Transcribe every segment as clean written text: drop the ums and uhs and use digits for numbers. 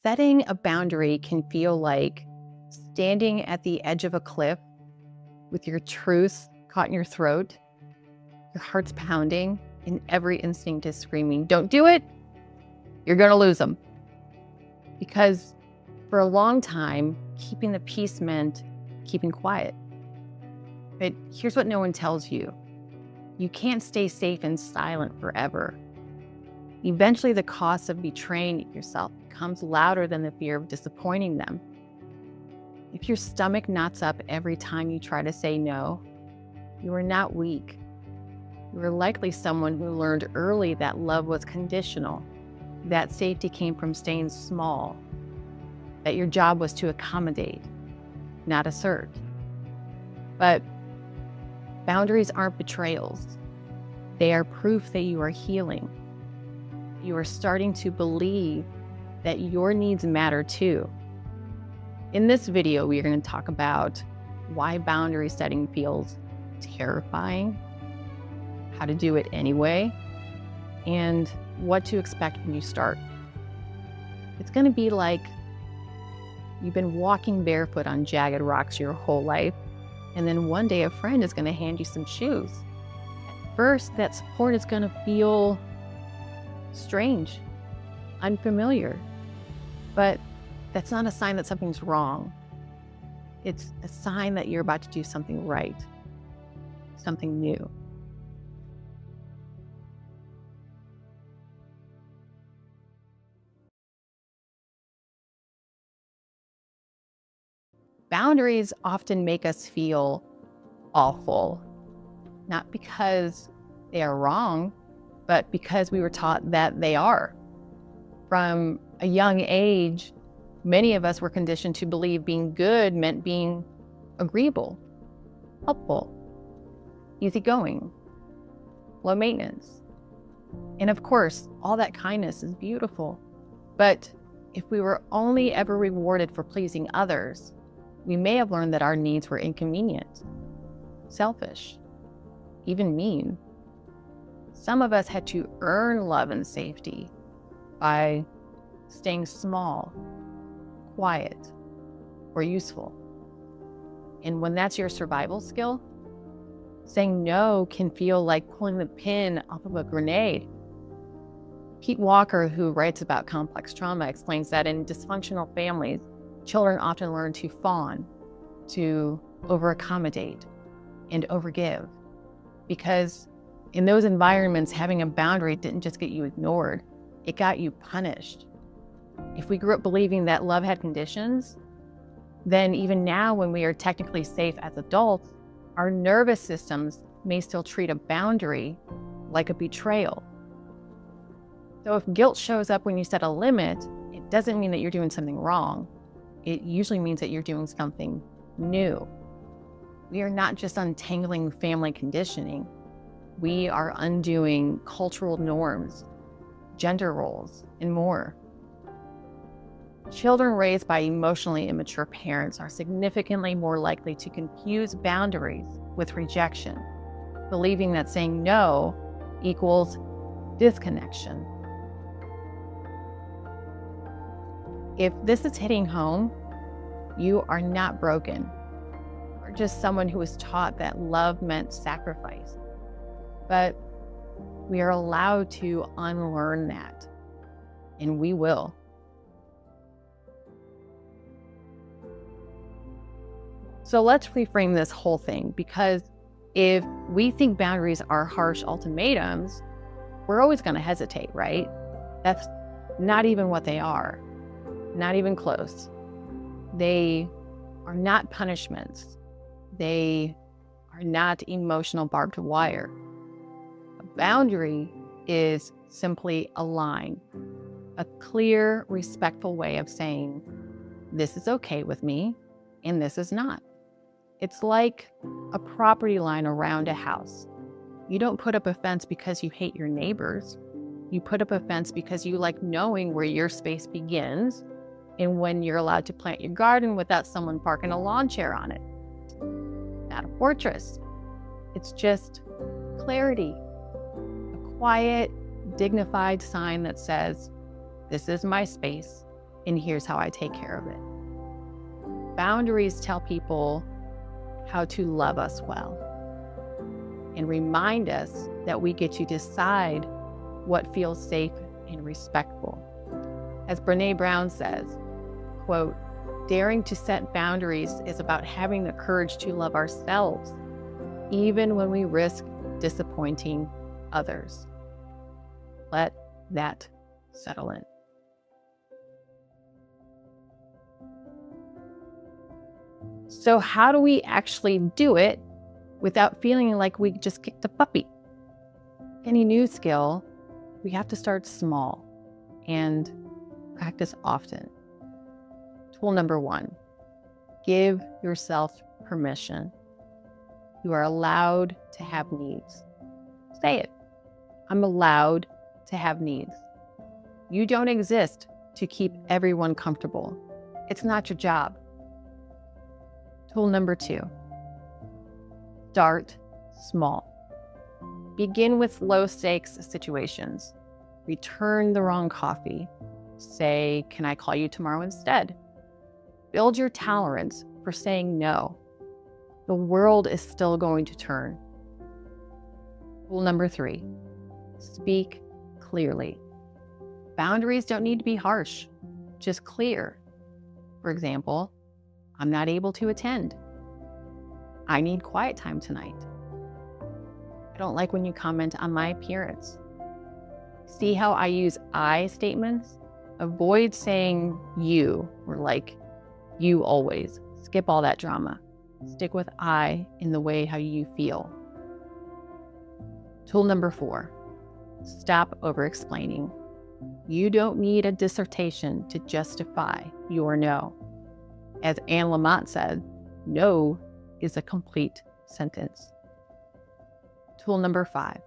Setting a boundary can feel like standing at the edge of a cliff with your truth caught in your throat, your heart's pounding, and every instinct is screaming, "Don't do it, you're going to lose them." Because for a long time, keeping the peace meant keeping quiet. But here's what no one tells you. You can't stay safe and silent forever. Eventually, the cost of betraying yourself becomes louder than the fear of disappointing them. If your stomach knots up every time you try to say no, you are not weak. You are likely someone who learned early that love was conditional, that safety came from staying small, that your job was to accommodate, not assert. But boundaries aren't betrayals. They are proof that you are healing. You are starting to believe that your needs matter too. In this video, we are going to talk about why boundary setting feels terrifying, how to do it anyway, and what to expect when you start. It's going to be like you've been walking barefoot on jagged rocks your whole life, and then one day a friend is going to hand you some shoes. At first, that support is going to feel strange, unfamiliar, but that's not a sign that something's wrong. It's a sign that you're about to do something right, something new. Boundaries often make us feel awful, not because they are wrong, but because we were taught that they are. From a young age, many of us were conditioned to believe being good meant being agreeable, helpful, easygoing, low maintenance. And of course, all that kindness is beautiful. But if we were only ever rewarded for pleasing others, we may have learned that our needs were inconvenient, selfish, even mean. Some of us had to earn love and safety by staying small, quiet, or useful. And when that's your survival skill, saying no can feel like pulling the pin off of a grenade. Pete Walker, who writes about complex trauma, explains that in dysfunctional families, children often learn to fawn, to over-accommodate, and overgive. Because in those environments, having a boundary didn't just get you ignored, it got you punished. If we grew up believing that love had conditions, then even now when we are technically safe as adults, our nervous systems may still treat a boundary like a betrayal. So if guilt shows up when you set a limit, it doesn't mean that you're doing something wrong. It usually means that you're doing something new. We are not just untangling family conditioning. We are undoing cultural norms, gender roles, and more. Children raised by emotionally immature parents are significantly more likely to confuse boundaries with rejection, believing that saying no equals disconnection. If this is hitting home, you are not broken. You're just someone who was taught that love meant sacrifice. But we are allowed to unlearn that, and we will. So let's reframe this whole thing, because if we think boundaries are harsh ultimatums, we're always going to hesitate, right? That's not even what they are. Not even close. They are not punishments. They are not emotional barbed wire. A boundary is simply a line, a clear, respectful way of saying, this is okay with me, and this is not. It's like a property line around a house. You don't put up a fence because you hate your neighbors. You put up a fence because you like knowing where your space begins and when you're allowed to plant your garden without someone parking a lawn chair on it. Not a fortress. It's just clarity. A quiet, dignified sign that says, this is my space, and here's how I take care of it. Boundaries tell people how to love us well and remind us that we get to decide what feels safe and respectful. As Brené Brown says, quote, "Daring to set boundaries is about having the courage to love ourselves, even when we risk disappointing others." Let that settle in. So how do we actually do it without feeling like we just kicked a puppy? Any new skill, we have to start small and practice often. Tool number 1, give yourself permission. You are allowed to have needs. Say it. I'm allowed to have needs. You don't exist to keep everyone comfortable. It's not your job. Tool number 2, start small. Begin with low stakes situations. Return the wrong coffee. Say, "Can I call you tomorrow instead?" Build your tolerance for saying no. The world is still going to turn. Tool number 3, speak clearly. Boundaries don't need to be harsh, just clear. For example, "I'm not able to attend. I need quiet time tonight. I don't like when you comment on my appearance." See how I use I statements? Avoid saying you or like you always. Skip all that drama. Stick with I in the way how you feel. Tool number 4, stop over-explaining. You don't need a dissertation to justify your no. As Anne Lamott said, no is a complete sentence. Tool number 5,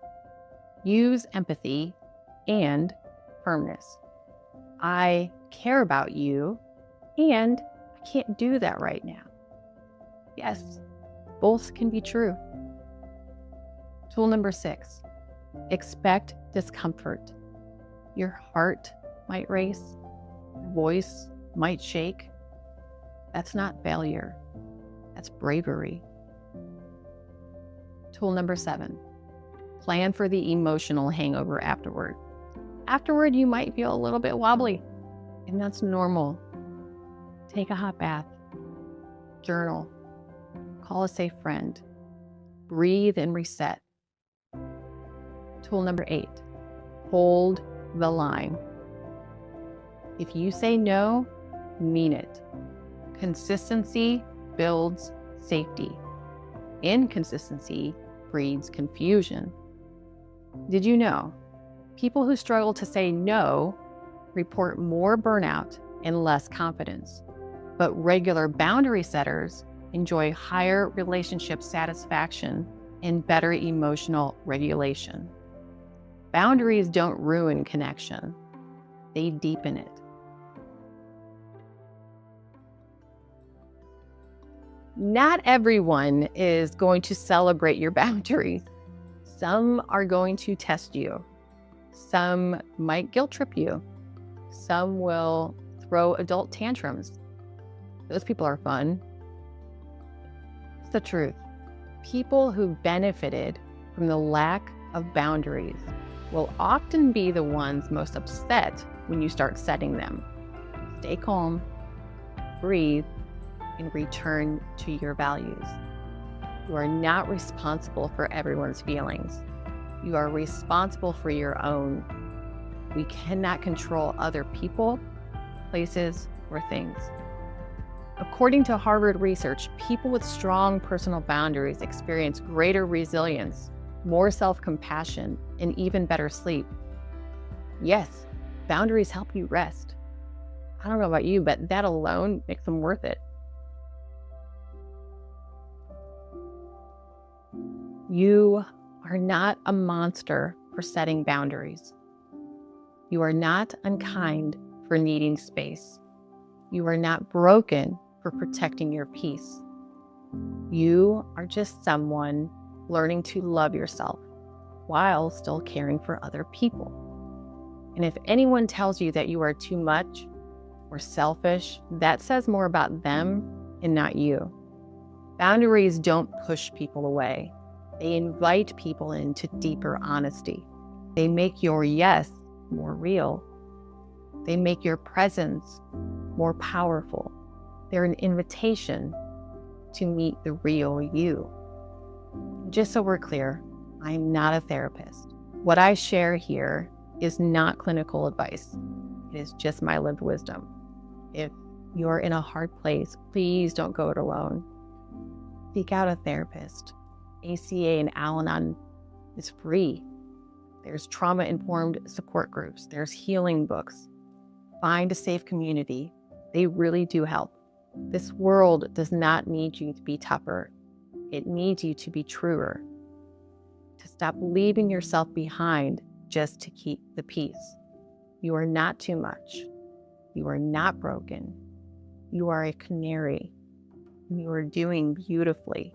use empathy and firmness. I care about you, and I can't do that right now. Yes, both can be true. Tool number 6, expect discomfort. Your heart might race, your voice might shake. That's not failure. That's bravery. Tool number 7, plan for the emotional hangover afterward. Afterward, you might feel a little bit wobbly, and that's normal. Take a hot bath, journal, call a safe friend, breathe and reset. Tool number 8, hold the line. If you say no, mean it. Consistency builds safety. Inconsistency breeds confusion. Did you know people who struggle to say no report more burnout and less confidence, but regular boundary setters enjoy higher relationship satisfaction and better emotional regulation? Boundaries don't ruin connection, they deepen it. Not everyone is going to celebrate your boundaries. Some are going to test you. Some might guilt trip you. Some will throw adult tantrums. Those people are fun. It's the truth. People who benefited from the lack of boundaries will often be the ones most upset when you start setting them. Stay calm, breathe, and return to your values. You are not responsible for everyone's feelings. You are responsible for your own. We cannot control other people, places, or things. According to Harvard research, people with strong personal boundaries experience greater resilience, more self-compassion, and even better sleep. Yes, boundaries help you rest. I don't know about you, but that alone makes them worth it. You are not a monster for setting boundaries. You are not unkind for needing space. You are not broken for protecting your peace. You are just someone learning to love yourself while still caring for other people. And if anyone tells you that you are too much, or selfish, that says more about them and not you. Boundaries don't push people away. They invite people into deeper honesty. They make your yes more real. They make your presence more powerful. They're an invitation to meet the real you. Just so we're clear, I'm not a therapist. What I share here is not clinical advice. It is just my lived wisdom. If you're in a hard place, please don't go it alone. Seek out a therapist. ACA and Al-Anon is free. There's trauma-informed support groups. There's healing books. Find a safe community. They really do help. This world does not need you to be tougher. It needs you to be truer. To stop leaving yourself behind just to keep the peace. You are not too much. You are not broken. You are a canary. You are doing beautifully.